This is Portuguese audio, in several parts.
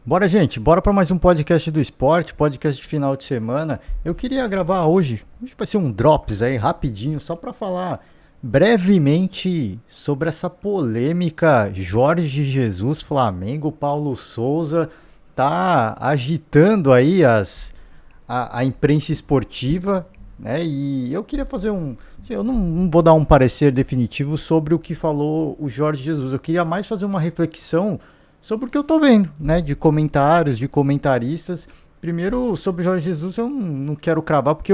Bora, gente, bora para mais um podcast do esporte, podcast de final de semana. Eu queria gravar hoje vai ser um drops aí, rapidinho, só para falar brevemente sobre essa polêmica Jorge Jesus, Flamengo, Paulo Souza, tá agitando aí a imprensa esportiva, né? E eu queria fazer eu não vou dar um parecer definitivo sobre o que falou o Jorge Jesus, eu queria mais fazer uma reflexão sobre o que eu tô vendo, né? De comentários, de comentaristas. Primeiro, sobre Jorge Jesus, eu não quero cravar, porque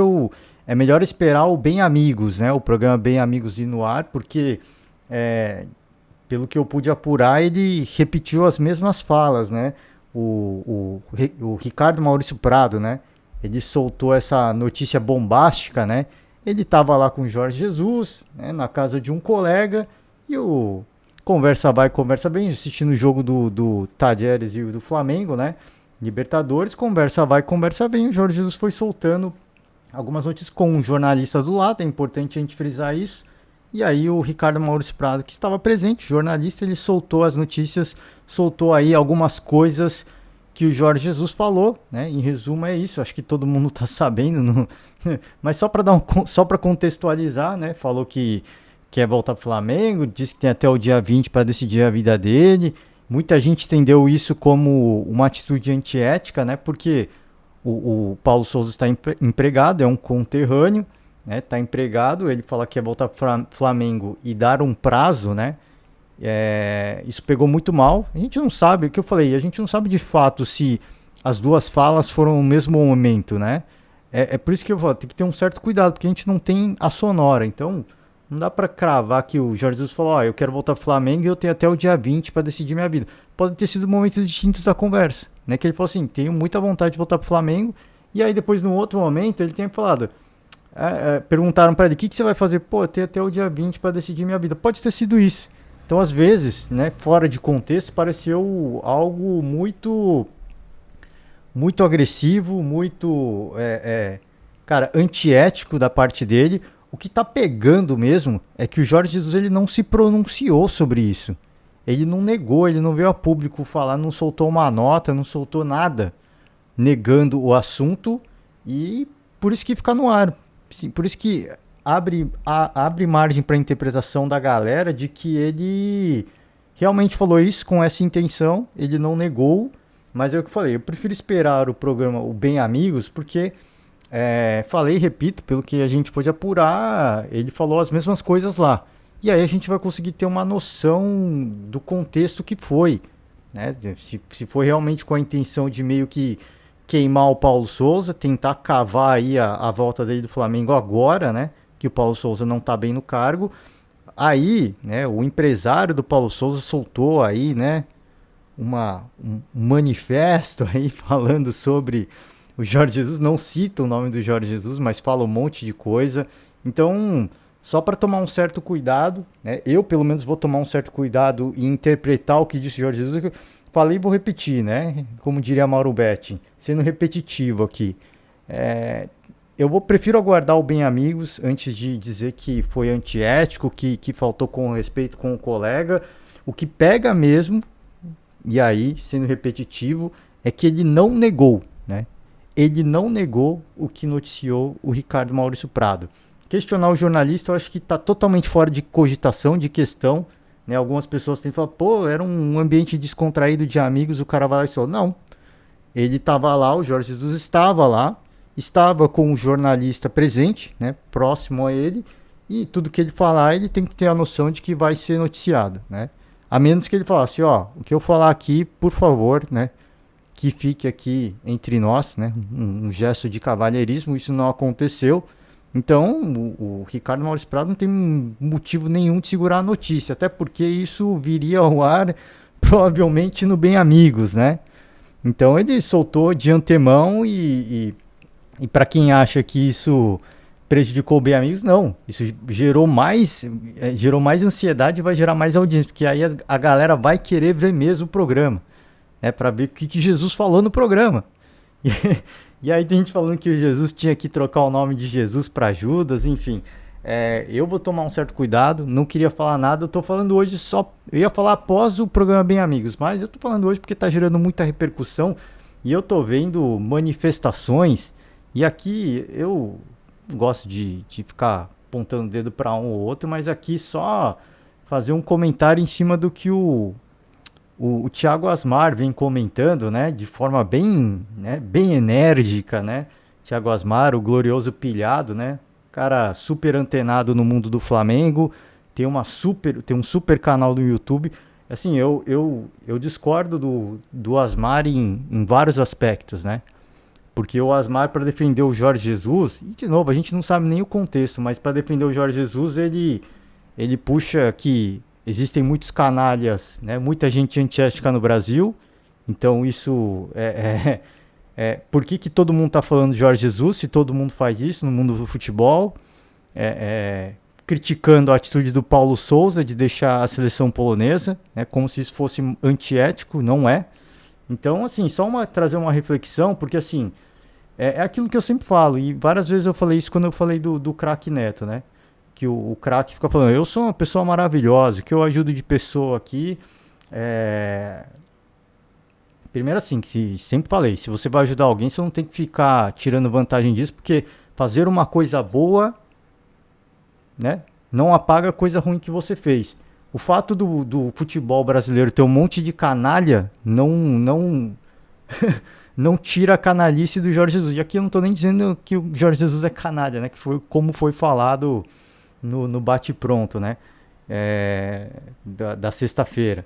é melhor esperar o Bem Amigos, né? O programa Bem Amigos de no ar, porque, é, pelo que eu pude apurar, ele repetiu as mesmas falas, né? O Ricardo Maurício Prado, né? Ele soltou essa notícia bombástica, né? Ele estava lá com o Jorge Jesus, né? Na casa de um colega, e o conversa vai, conversa bem, assistindo o jogo do Tajeres e do Flamengo, né? Libertadores, conversa vai, conversa bem. O Jorge Jesus foi soltando algumas notícias com um jornalista do lado, é importante a gente frisar isso. E aí o Ricardo Maurício Prado, que estava presente, jornalista, ele soltou as notícias, soltou aí algumas coisas que o Jorge Jesus falou, né? Em resumo é isso, acho que todo mundo está sabendo, não... mas só para só para contextualizar, né? Falou que quer voltar pro Flamengo, disse que tem até o dia 20 para decidir a vida dele. Muita gente entendeu isso como uma atitude antiética, né? Porque o Paulo Souza está empregado, é um conterrâneo, né? Está empregado, ele fala que quer voltar pro Flamengo e dar um prazo, né? Isso pegou muito mal. A gente não sabe, o que eu falei, a gente não sabe de fato se as duas falas foram no mesmo momento, né? É por isso que eu falo, tem que ter um certo cuidado, porque a gente não tem a sonora, então não dá pra cravar que o Jorge Jesus falou, eu quero voltar pro Flamengo e eu tenho até o dia 20 pra decidir minha vida. Pode ter sido momentos distintos da conversa, né? Que ele falou assim, tenho muita vontade de voltar pro Flamengo, e aí depois, no outro momento, ele tem falado, perguntaram pra ele, o que você vai fazer? Pô, eu tenho até o dia 20 pra decidir minha vida. Pode ter sido isso. Então, às vezes, né, fora de contexto, pareceu algo muito agressivo, muito, cara, antiético da parte dele. O que tá pegando mesmo é que o Jorge Jesus ele não se pronunciou sobre isso. Ele não negou, ele não veio a público falar, não soltou uma nota, não soltou nada negando o assunto, e por isso que fica no ar. Sim, por isso que abre margem para interpretação da galera de que ele realmente falou isso com essa intenção, ele não negou, mas é o que eu falei, eu prefiro esperar o programa O Bem Amigos, porque falei e repito, pelo que a gente pôde apurar, ele falou as mesmas coisas lá. E aí a gente vai conseguir ter uma noção do contexto que foi, né? Se foi realmente com a intenção de meio que queimar o Paulo Souza, tentar cavar aí a volta dele do Flamengo agora, né? Que o Paulo Souza não tá bem no cargo. Aí, né, o empresário do Paulo Souza soltou aí, né, um manifesto aí falando sobre o Jorge Jesus, não cita o nome do Jorge Jesus, mas fala um monte de coisa. Então, só para tomar um certo cuidado, né? Eu, pelo menos, vou tomar um certo cuidado em interpretar o que disse o Jorge Jesus. Falei e vou repetir, né? Como diria Mauro Betti, sendo repetitivo aqui. Prefiro aguardar o Bem Amigos antes de dizer que foi antiético, que faltou com respeito com o colega. O que pega mesmo, e aí, sendo repetitivo, é que ele não negou, né? Ele não negou o que noticiou o Ricardo Maurício Prado. Questionar o jornalista, eu acho que está totalmente fora de cogitação, de questão, né? Algumas pessoas têm falado, pô, era um ambiente descontraído de amigos, o cara vai lá e só. Não. Ele estava lá, o Jorge Jesus estava lá, estava com o jornalista presente, né? Próximo a ele, e tudo que ele falar, ele tem que ter a noção de que vai ser noticiado, né? A menos que ele falasse, o que eu falar aqui, por favor, né? Que fique aqui entre nós, né? Um gesto de cavalheirismo, isso não aconteceu. Então, o Ricardo Maurício Prado não tem motivo nenhum de segurar a notícia, até porque isso viria ao ar provavelmente no Bem Amigos, né? Então ele soltou de antemão e para quem acha que isso prejudicou o Bem Amigos, não. Isso gerou mais ansiedade e vai gerar mais audiência, porque aí a galera vai querer ver mesmo o programa, né? Para ver o que Jesus falou no programa. E aí tem gente falando que o Jesus tinha que trocar o nome de Jesus para Judas, enfim. Eu vou tomar um certo cuidado, não queria falar nada, eu tô falando hoje só. Eu ia falar após o programa Bem Amigos, mas eu tô falando hoje porque tá gerando muita repercussão e eu tô vendo manifestações. E aqui eu gosto de ficar apontando o dedo para um ou outro, mas aqui só fazer um comentário em cima do que o Thiago Asmar vem comentando, né, de forma bem, né, bem enérgica, né? Thiago Asmar, o glorioso pilhado, né? Cara super antenado no mundo do Flamengo, tem um super canal no YouTube. Assim, eu discordo do Asmar em vários aspectos, né? Porque o Asmar, para defender o Jorge Jesus, e de novo, a gente não sabe nem o contexto, mas para defender o Jorge Jesus, ele puxa que existem muitos canalhas, né? Muita gente antiética no Brasil. Então isso por que todo mundo está falando de Jorge Jesus se todo mundo faz isso no mundo do futebol? Criticando a atitude do Paulo Souza de deixar a seleção polonesa, né? Como se isso fosse antiético, não é. Então, assim, trazer uma reflexão, porque assim, é aquilo que eu sempre falo, e várias vezes eu falei isso quando eu falei do craque Neto, né? Que o craque fica falando, eu sou uma pessoa maravilhosa, que eu ajudo de pessoa aqui. Primeiro assim, sempre falei, se você vai ajudar alguém, você não tem que ficar tirando vantagem disso, porque fazer uma coisa boa, né, não apaga a coisa ruim que você fez. O fato do futebol brasileiro ter um monte de canalha não tira a canalice do Jorge Jesus. E aqui eu não estou nem dizendo que o Jorge Jesus é canalha, né? Que foi como foi falado no bate-pronto, né? Da sexta-feira.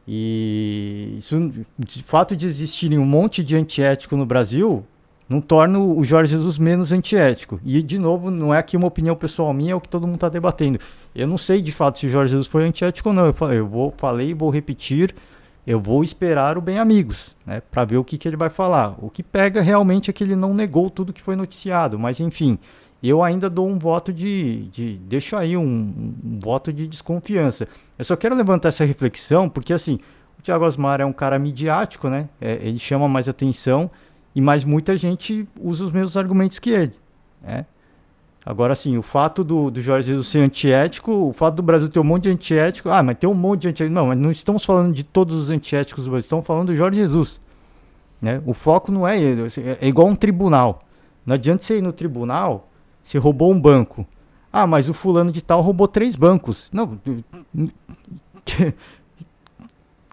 E isso, o fato de existirem um monte de antiético no Brasil não torna o Jorge Jesus menos antiético. E, de novo, não é aqui uma opinião pessoal minha, é o que todo mundo está debatendo. Eu não sei, de fato, se o Jorge Jesus foi antiético ou não. Falei e vou repetir, eu vou esperar o Bem Amigos, né, para ver o que ele vai falar. O que pega realmente é que ele não negou tudo que foi noticiado, mas, enfim, eu ainda dou um voto deixo aí um voto de desconfiança. Eu só quero levantar essa reflexão, porque, assim, o Thiago Asmar é um cara midiático, né, ele chama mais atenção, mas muita gente usa os mesmos argumentos que ele, né? Agora, sim, o fato do Jorge Jesus ser antiético, o fato do Brasil ter um monte de antiético, mas tem um monte de antiético. Não, mas não estamos falando de todos os antiéticos do Brasil, estamos falando do Jorge Jesus, né? O foco não é ele, é igual um tribunal. Não adianta você ir no tribunal, você roubou um banco. Mas o fulano de tal roubou 3 bancos. Não,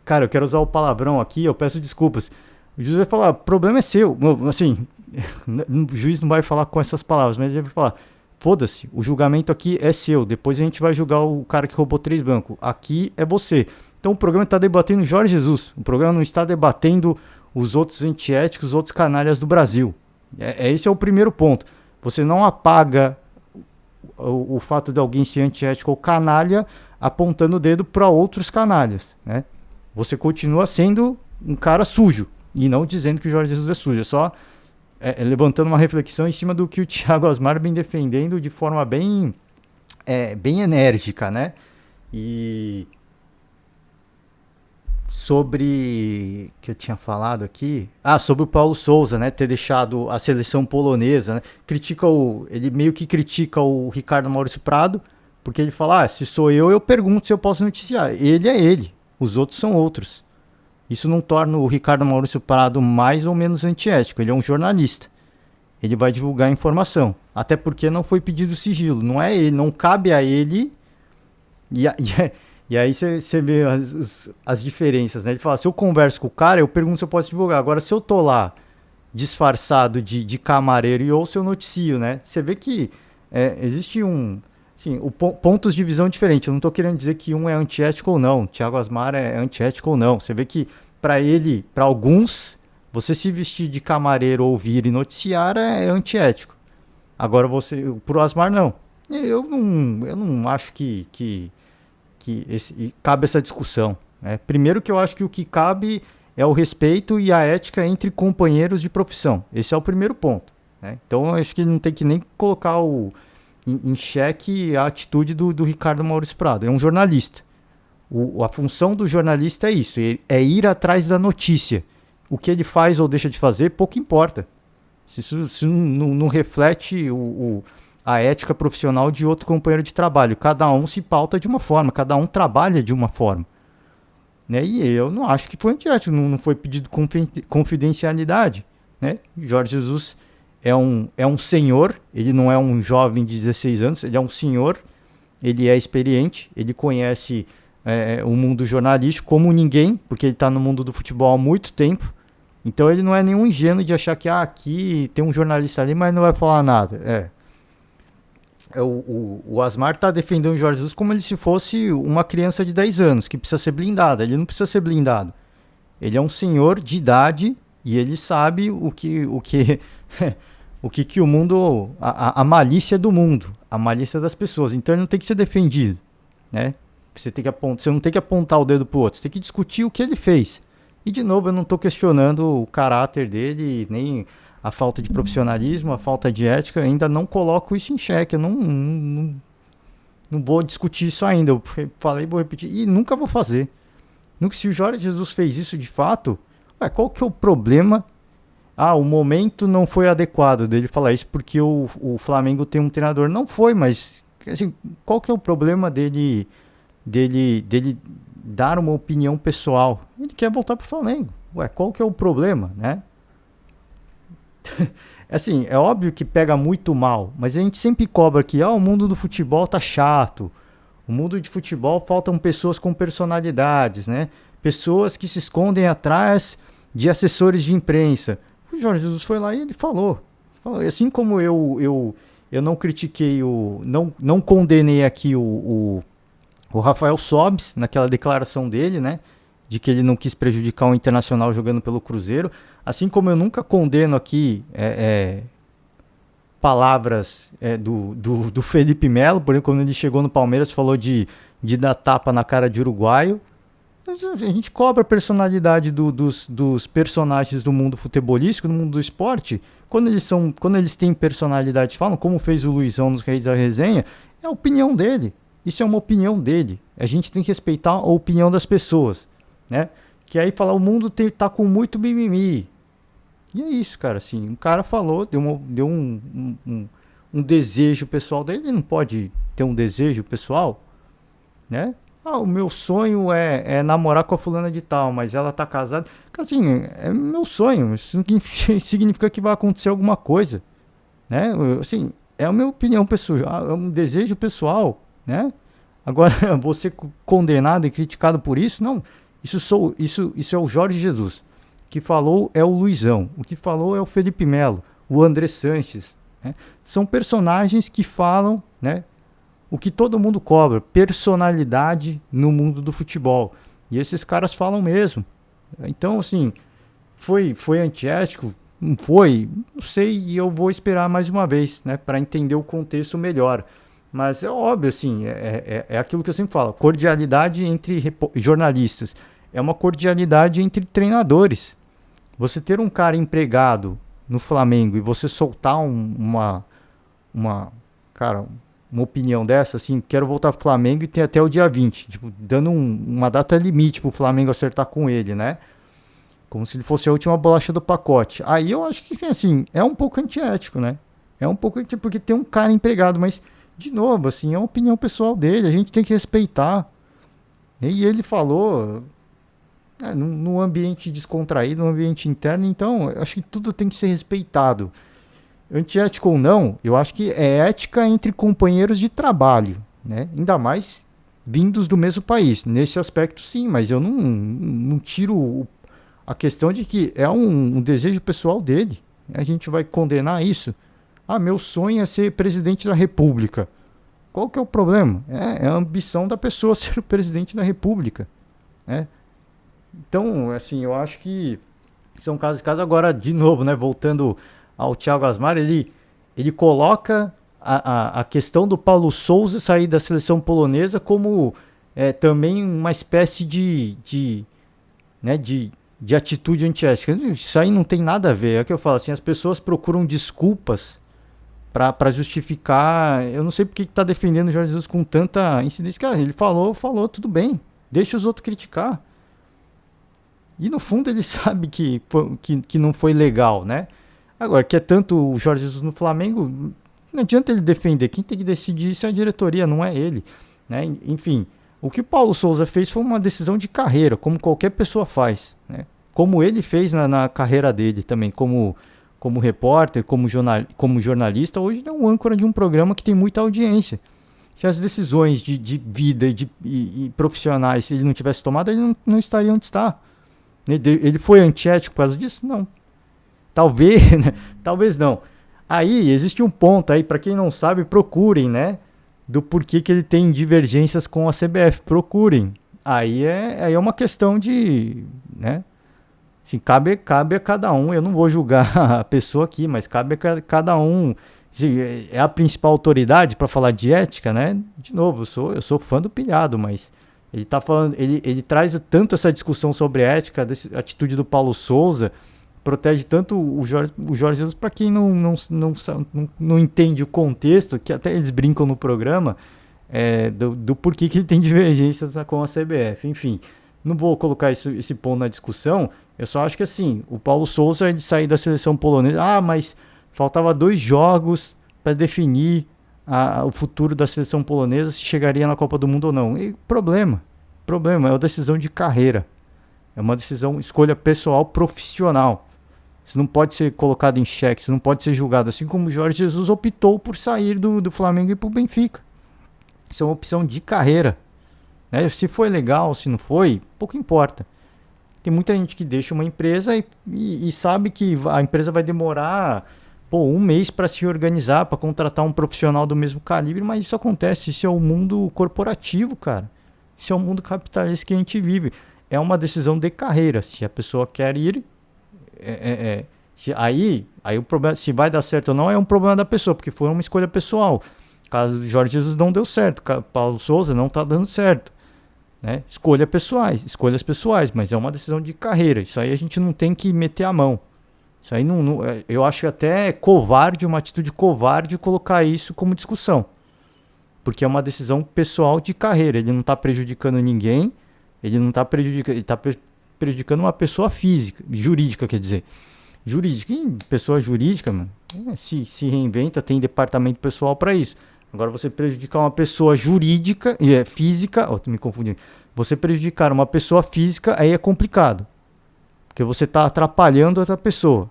cara, eu quero usar o palavrão aqui, eu peço desculpas. O juiz vai falar, o problema é seu. Assim, o juiz não vai falar com essas palavras, mas ele vai falar, foda-se, o julgamento aqui é seu. Depois a gente vai julgar o cara que roubou 3 bancos. Aqui é você. Então o programa está debatendo Jorge Jesus. O programa não está debatendo os outros antiéticos, os outros canalhas do Brasil. Esse é o primeiro ponto. Você não apaga o fato de alguém ser antiético ou canalha apontando o dedo para outros canalhas, né? Você continua sendo um cara sujo. E não dizendo que o Jorge Jesus é sujo, é só levantando uma reflexão em cima do que o Thiago Asmar vem defendendo de forma bem enérgica, né? E sobre que eu tinha falado aqui, sobre o Paulo Souza, né, ter deixado a seleção polonesa, né? Ele meio que critica o Ricardo Maurício Prado, porque ele fala, se sou eu pergunto se eu posso noticiar. Ele é ele, os outros são outros. Isso não torna o Ricardo Maurício Prado mais ou menos antiético. Ele é um jornalista. Ele vai divulgar a informação. Até porque não foi pedido sigilo. Não é ele, não cabe a ele. E aí você vê as diferenças, né? Ele fala, se eu converso com o cara, eu pergunto se eu posso divulgar. Agora, se eu tô lá disfarçado de camareiro e ouço, eu noticio, né? Você vê que existe pontos de visão diferentes. Eu não tô querendo dizer que um é antiético ou não. Thiago Asmar é antiético ou não. Você vê que para alguns, você se vestir de camareiro, ouvir e noticiar é antiético. Agora pro Asmar não. Eu não acho que cabe essa discussão, né? Primeiro que eu acho que o que cabe é o respeito e a ética entre companheiros de profissão. Esse é o primeiro ponto, né? Então eu acho que não tem que nem colocar em xeque a atitude do Ricardo Maurício Prado. É um jornalista. A função do jornalista é isso, é ir atrás da notícia. O que ele faz ou deixa de fazer, pouco importa. Se isso não reflete a ética profissional de outro companheiro de trabalho. Cada um se pauta de uma forma, cada um trabalha de uma forma. Né? E eu não acho que foi antiético, não foi pedido confidencialidade. Né? Jorge Jesus é um senhor, ele não é um jovem de 16 anos, ele é um senhor, ele é experiente, ele conhece o mundo jornalístico como ninguém, porque ele está no mundo do futebol há muito tempo. Então ele não é nenhum ingênuo de achar que aqui tem um jornalista ali, mas não vai falar nada. O Asmar está defendendo o Jorge Jesus como se fosse uma criança de 10 anos, que precisa ser blindada. Ele não precisa ser blindado. Ele é um senhor de idade e ele sabe o que o mundo, a malícia do mundo, a malícia das pessoas. Então ele não tem que ser defendido, né? Você não tem que apontar o dedo pro outro, você tem que discutir o que ele fez. E de novo, eu não estou questionando o caráter dele, nem a falta de profissionalismo, a falta de ética, ainda não coloco isso em xeque, eu não vou discutir isso ainda, eu falei, vou repetir, e nunca vou fazer. Se o Jorge Jesus fez isso de fato, qual que é o problema? O momento não foi adequado dele falar isso porque o Flamengo tem um treinador. Não foi, mas assim, qual que é o problema dele dar uma opinião pessoal? Ele quer voltar pro Flamengo. Qual que é o problema, né? Assim, é óbvio que pega muito mal, mas a gente sempre cobra que o mundo do futebol tá chato. O mundo de futebol faltam pessoas com personalidades, né? Pessoas que se escondem atrás de assessores de imprensa. O Jorge Jesus foi lá e ele falou. Assim como eu não critiquei, não condenei aqui o Rafael Sobis naquela declaração dele, né? De que ele não quis prejudicar o Internacional jogando pelo Cruzeiro. Assim como eu nunca condeno aqui palavras do Felipe Melo, por exemplo, quando ele chegou no Palmeiras falou de dar tapa na cara de uruguaio. A gente cobra a personalidade dos personagens do mundo futebolístico, do mundo do esporte. Quando eles têm personalidade, falam, como fez o Luizão nos Reis da Resenha, é a opinião dele. Isso é uma opinião dele. A gente tem que respeitar a opinião das pessoas, né? Que aí falar, o mundo tá com muito mimimi. E é isso, cara. Assim, um cara falou, deu um desejo pessoal dele. Ele não pode ter um desejo pessoal, né? O meu sonho é namorar com a fulana de tal, mas ela tá casada. Assim, é meu sonho. Isso significa que vai acontecer alguma coisa, né? Assim, é a minha opinião pessoal, é um desejo pessoal, né? Agora, você condenado e criticado por isso, não. Isso é o Jorge Jesus. O que falou é o Luizão. O que falou é o Felipe Melo, o André Sanches, né? São personagens que falam, né? O que todo mundo cobra, personalidade no mundo do futebol. E esses caras falam mesmo. Então, assim, foi antiético? Não foi? Não sei, e eu vou esperar mais uma vez, né, para entender o contexto melhor. Mas é óbvio, assim, é aquilo que eu sempre falo, cordialidade entre jornalistas. É uma cordialidade entre treinadores. Você ter um cara empregado no Flamengo e você soltar uma opinião dessa, assim, quero voltar pro Flamengo e tem até o dia 20, tipo, dando uma data limite pro Flamengo acertar com ele, né? Como se ele fosse a última bolacha do pacote. Aí eu acho que, assim, é um pouco antiético, né? É um pouco antiético, porque tem um cara empregado, mas, de novo, assim, é uma opinião pessoal dele, a gente tem que respeitar. E ele falou, num ambiente descontraído, num ambiente interno, então, eu acho que tudo tem que ser respeitado. Antiético ou não, eu acho que é ética entre companheiros de trabalho, né? Ainda mais vindos do mesmo país. Nesse aspecto, sim, mas eu não tiro a questão de que é um desejo pessoal dele. A gente vai condenar isso? Meu sonho é ser presidente da República. Qual que é o problema? É a ambição da pessoa ser o presidente da República, né? Então, assim, eu acho que são casos e casos. Agora, de novo, né, voltando ao Thiago Asmar, ele coloca a questão do Paulo Sousa sair da seleção polonesa como também uma espécie de atitude antiética. Isso aí não tem nada a ver. É o que eu falo, assim, as pessoas procuram desculpas para justificar. Eu não sei porque que tá defendendo o Jorge Jesus com tanta incidência. Cara, ele falou, tudo bem. Deixa os outros criticar. E no fundo ele sabe que não foi legal, né? Agora, que é tanto o Jorge Jesus no Flamengo, não adianta ele defender. Quem tem que decidir isso é a diretoria, não é ele. Né? Enfim, o que o Paulo Souza fez foi uma decisão de carreira, como qualquer pessoa faz. Né? Como ele fez na carreira dele também, como repórter, como jornalista. Hoje ele é um âncora de um programa que tem muita audiência. Se as decisões de vida e profissionais, se ele não tivesse tomado, ele não estaria onde está. Ele foi antiético por causa disso? Não. Talvez, né? Talvez não. Aí existe um ponto aí, para quem não sabe, procurem, né? Do porquê que ele tem divergências com a CBF. Procurem. Aí é uma questão de, né? Assim, cabe a cada um. Eu não vou julgar a pessoa aqui, mas cabe a cada um. Assim, é a principal autoridade para falar de ética, né? De novo, eu sou fã do Pilhado, mas ele tá falando, ele traz tanto essa discussão sobre ética, dessa atitude do Paulo Souza, protege tanto o Jorge Jesus, para quem não entende o contexto, que até eles brincam no programa, do porquê que ele tem divergência com a CBF. Enfim, não vou colocar esse ponto na discussão. Eu só acho que assim, o Paulo Souza, ele sair da seleção polonesa, mas faltava 2 jogos para definir o futuro da seleção polonesa, se chegaria na Copa do Mundo ou não. E problema, é uma decisão de carreira. É uma decisão, escolha pessoal, profissional. Isso não pode ser colocado em xeque, isso não pode ser julgado. Assim como o Jorge Jesus optou por sair do Flamengo e ir para o Benfica. Isso é uma opção de carreira. Né? Se foi legal, se não foi, pouco importa. Tem muita gente que deixa uma empresa e sabe que a empresa vai demorar 1 mês para se organizar, para contratar um profissional do mesmo calibre, mas isso acontece. Isso é o mundo corporativo, cara. Isso é o mundo capitalista que a gente vive. É uma decisão de carreira. Se a pessoa quer ir, aí o problema, se vai dar certo ou não, é um problema da pessoa, porque foi uma escolha pessoal. O caso do Jorge Jesus não deu certo, o Paulo Souza não está dando certo. Né? Escolhas pessoais, mas é uma decisão de carreira. Isso aí a gente não tem que meter a mão. Isso aí eu acho até covarde, uma atitude covarde colocar isso como discussão. Porque é uma decisão pessoal de carreira. Ele não está prejudicando ninguém, ele não está prejudicando, ele está prejudicando uma pessoa física, jurídica, quer dizer. Jurídica, pessoa jurídica, mano, se reinventa, tem departamento pessoal para isso. Agora você prejudicar uma pessoa jurídica, física, tô me confundindo. Você prejudicar uma pessoa física, aí é complicado. Porque você está atrapalhando outra pessoa.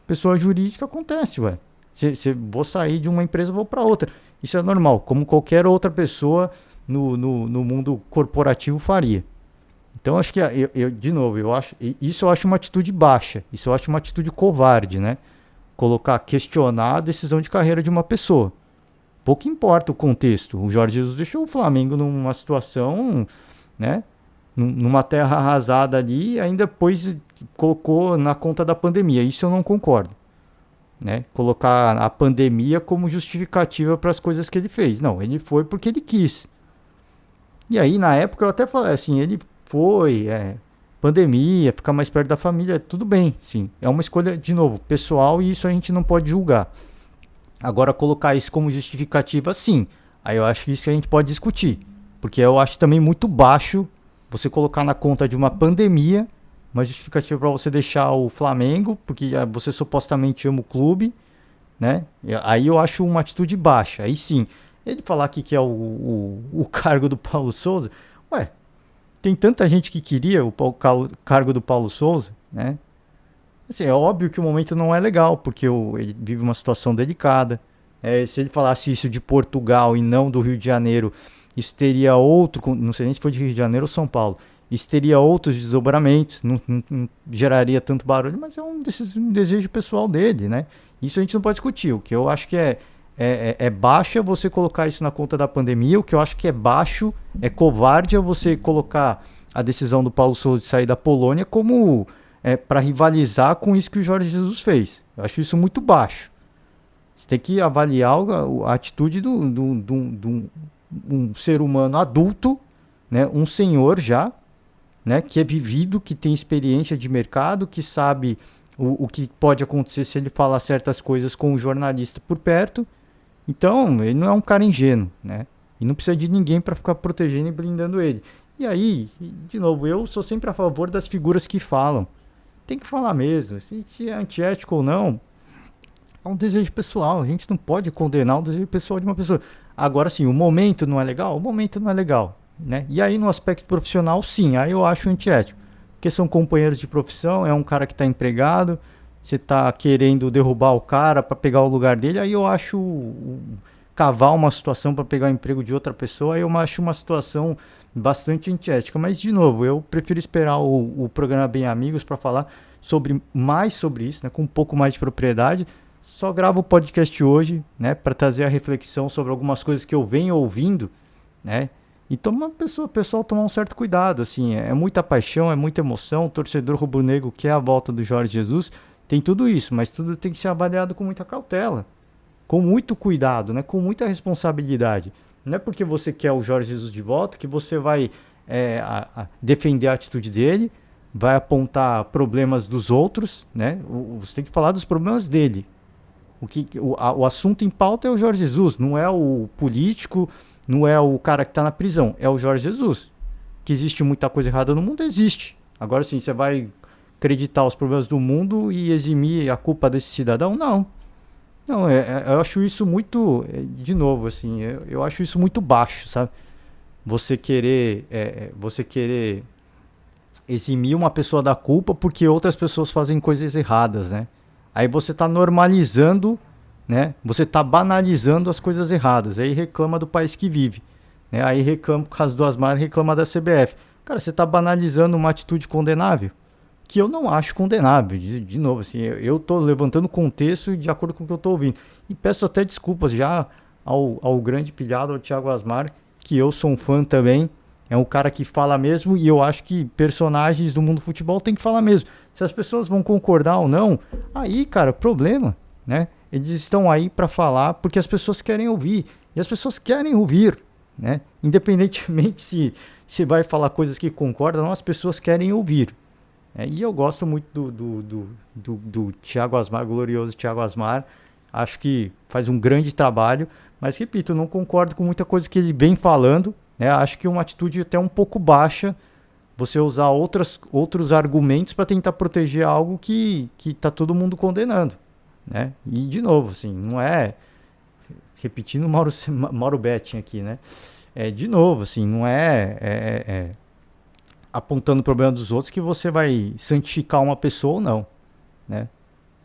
Pessoa jurídica acontece, ué. Se vou sair de uma empresa, vou para outra. Isso é normal, como qualquer outra pessoa no mundo corporativo faria. Então, acho que, de novo, isso eu acho uma atitude baixa. Isso eu acho uma atitude covarde, né? Questionar a decisão de carreira de uma pessoa. Pouco importa o contexto. O Jorge Jesus deixou o Flamengo numa situação, né? Numa terra arrasada ali, e ainda depois colocou na conta da pandemia. Isso eu não concordo. Né? Colocar a pandemia como justificativa para as coisas que ele fez. Não, ele foi porque ele quis. E aí, na época, eu até falei assim, ele foi, pandemia, ficar mais perto da família, tudo bem, sim. É uma escolha, de novo, pessoal, e isso a gente não pode julgar. Agora, colocar isso como justificativa, sim. Aí eu acho que isso a gente pode discutir. Porque eu acho também muito baixo você colocar na conta de uma pandemia uma justificativa para você deixar o Flamengo, porque você supostamente ama o clube, né? Aí eu acho uma atitude baixa. Aí sim, ele falar que é o cargo do Paulo Souza, tem tanta gente que queria o cargo do Paulo Souza, né? Assim, é óbvio que o momento não é legal, porque ele vive uma situação delicada. Se ele falasse isso de Portugal e não do Rio de Janeiro, isso teria outro, não sei nem se foi de Rio de Janeiro ou São Paulo, isso teria outros desdobramentos, não geraria tanto barulho, mas é um desejo pessoal dele, né? Isso a gente não pode discutir. O que eu acho que é baixo é você colocar isso na conta da pandemia. O que eu acho que é baixo, é covarde, é você colocar a decisão do Paulo Souza de sair da Polônia como para rivalizar com isso que o Jorge Jesus fez. Eu acho isso muito baixo. Você tem que avaliar a atitude de um ser humano adulto, né? Um senhor já, né, que é vivido, que tem experiência de mercado, que sabe o que pode acontecer se ele falar certas coisas com o jornalista por perto. Então, ele não é um cara ingênuo, né? E não precisa de ninguém para ficar protegendo e blindando ele. E aí, de novo, eu sou sempre a favor das figuras que falam. Tem que falar mesmo. Se é antiético ou não, É um desejo pessoal, a gente não pode condenar o desejo pessoal de uma pessoa. Agora sim, o momento não é legal? O momento não é legal, né? E aí no aspecto profissional, sim, aí eu acho antiético. Porque são companheiros de profissão, é um cara que está empregado, você está querendo derrubar o cara para pegar o lugar dele, aí eu acho cavar uma situação para pegar o emprego de outra pessoa, aí eu acho uma situação bastante antiética. Mas, de novo, eu prefiro esperar o programa Bem Amigos para falar mais sobre isso, né, com um pouco mais de propriedade. Só gravo o podcast hoje, né, para trazer a reflexão sobre algumas coisas que eu venho ouvindo, né? E toma o pessoal tomar um certo cuidado, assim, é muita paixão, é muita emoção. O torcedor rubro-negro quer a volta do Jorge Jesus, tem tudo isso, mas tudo tem que ser avaliado com muita cautela, com muito cuidado, né, com muita responsabilidade. Não é porque você quer o Jorge Jesus de volta que você vai defender a atitude dele, vai apontar problemas dos outros, né? Você tem que falar dos problemas dele. O assunto em pauta é o Jorge Jesus, não é o político, não é o cara que está na prisão, é o Jorge Jesus. Que existe muita coisa errada no mundo, existe. Agora sim, você vai acreditar os problemas do mundo e eximir a culpa desse cidadão? Não. Não, eu acho isso muito, de novo, assim, eu acho isso muito baixo, sabe? Você querer eximir uma pessoa da culpa porque outras pessoas fazem coisas erradas, né? Aí você está normalizando, né? Você está banalizando as coisas erradas. Aí reclama do país que vive, né? Aí reclama, por causa do Asmar, reclama da CBF. Cara, você está banalizando uma atitude condenável, que eu não acho condenável. De novo, assim, eu estou levantando contexto de acordo com o que eu estou ouvindo. E peço até desculpas já ao grande pilhado, ao Thiago Asmar, que eu sou um fã também. É um cara que fala mesmo e eu acho que personagens do mundo do futebol tem que falar mesmo. Se as pessoas vão concordar ou não, aí, cara, problema, né? Eles estão aí para falar porque as pessoas querem ouvir. E as pessoas querem ouvir, né? Independentemente se vai falar coisas que concordam ou não, as pessoas querem ouvir. E eu gosto muito do Thiago Asmar, glorioso Thiago Asmar. Acho que faz um grande trabalho. Mas, repito, não concordo com muita coisa que ele vem falando. Acho que é uma atitude até um pouco baixa você usar outros argumentos para tentar proteger algo que está todo mundo condenando, né? E, de novo, assim, não é... Repetindo Mauro Betting aqui, né? De novo, assim, não apontando o problema dos outros que você vai santificar uma pessoa ou não, né?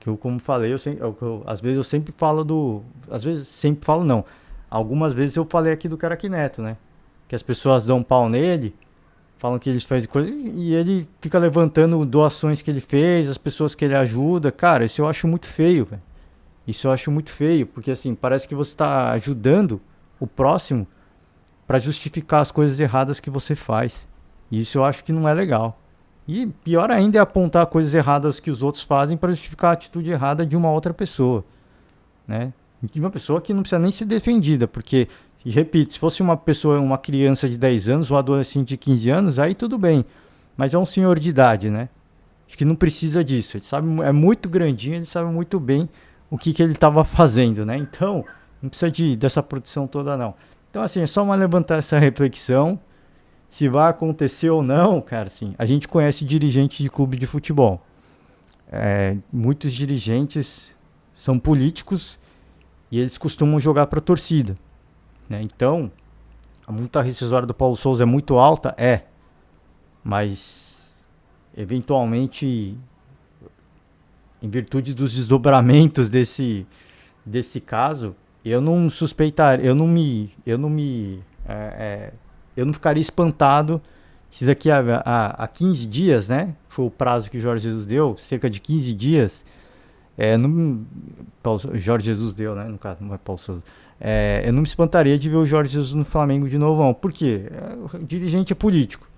Que eu, como falei, às vezes eu sempre falo às vezes sempre falo não. Algumas vezes eu falei aqui do Craque Neto, né? Que as pessoas dão pau nele, falam que ele faz coisa e ele fica levantando doações que ele fez, as pessoas que ele ajuda. Cara, isso eu acho muito feio, velho. Isso eu acho muito feio, porque assim, parece que você está ajudando o próximo para justificar as coisas erradas que você faz. E isso eu acho que não é legal. E pior ainda é apontar coisas erradas que os outros fazem para justificar a atitude errada de uma outra pessoa, né? De uma pessoa que não precisa nem ser defendida, porque, e repito, se fosse uma pessoa, uma criança de 10 anos ou adolescente de 15 anos, aí tudo bem. Mas é um senhor de idade, né? Acho que não precisa disso. Ele sabe, é muito grandinho, ele sabe muito bem o que ele estava fazendo, né? Então, não precisa dessa proteção toda, não. Então, assim, é só uma levantar essa reflexão. Se vai acontecer ou não, cara, assim, a gente conhece dirigentes de clube de futebol. Muitos dirigentes são políticos e eles costumam jogar para a torcida, né? Então, a multa rescisória do Paulo Souza é muito alta, mas eventualmente, em virtude dos desdobramentos desse caso, eu não suspeitar, eu não ficaria espantado se daqui a 15 dias, né? Foi o prazo que o Jorge Jesus deu, cerca de 15 dias. Jorge Jesus deu, né? No caso, não é Paulo Souza. Eu não me espantaria de ver o Jorge Jesus no Flamengo de novo, não. Por quê? O dirigente é político.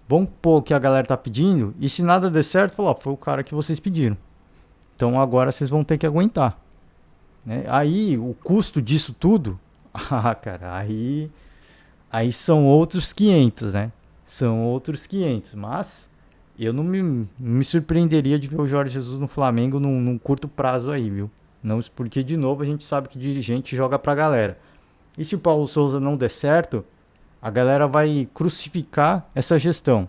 Vamos pôr o que a galera tá pedindo, e se nada der certo, foi o cara que vocês pediram. Então agora vocês vão ter que aguentar, né? Aí o custo disso tudo, cara, aí são outros 500, né? São outros 500, mas eu não me surpreenderia de ver o Jorge Jesus no Flamengo num curto prazo aí, viu? Não, porque, de novo, a gente sabe que dirigente joga pra galera. E se o Paulo Souza não der certo, a galera vai crucificar essa gestão.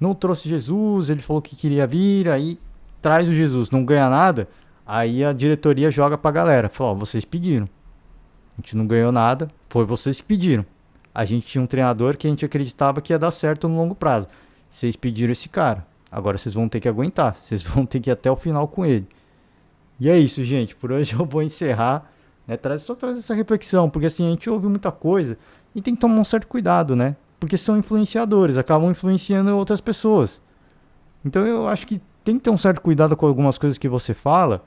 Não trouxe Jesus, ele falou que queria vir, aí traz o Jesus, não ganha nada. Aí a diretoria joga pra galera. Fala, ó, vocês pediram. A gente não ganhou nada, foi vocês que pediram. A gente tinha um treinador que a gente acreditava que ia dar certo no longo prazo. Vocês pediram esse cara. Agora vocês vão ter que aguentar. Vocês vão ter que ir até o final com ele. E é isso, gente. Por hoje eu vou encerrar. Né? Só trazer essa reflexão. Porque assim, a gente ouve muita coisa e tem que tomar um certo cuidado, né? Porque são influenciadores, acabam influenciando outras pessoas. Então eu acho que tem que ter um certo cuidado com algumas coisas que você fala,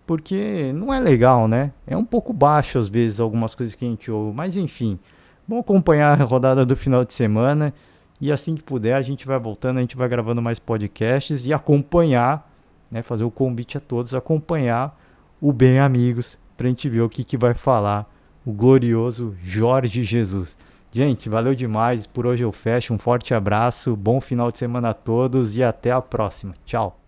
porque não é legal, né? É um pouco baixo às vezes algumas coisas que a gente ouve, mas enfim. Vamos acompanhar a rodada do final de semana e assim que puder a gente vai voltando, a gente vai gravando mais podcasts e acompanhar, né? Fazer o convite a todos, acompanhar o Bem Amigos, pra gente ver o que vai falar o glorioso Jorge Jesus. Gente, valeu demais. Por hoje eu fecho. Um forte abraço, bom final de semana a todos e até a próxima. Tchau.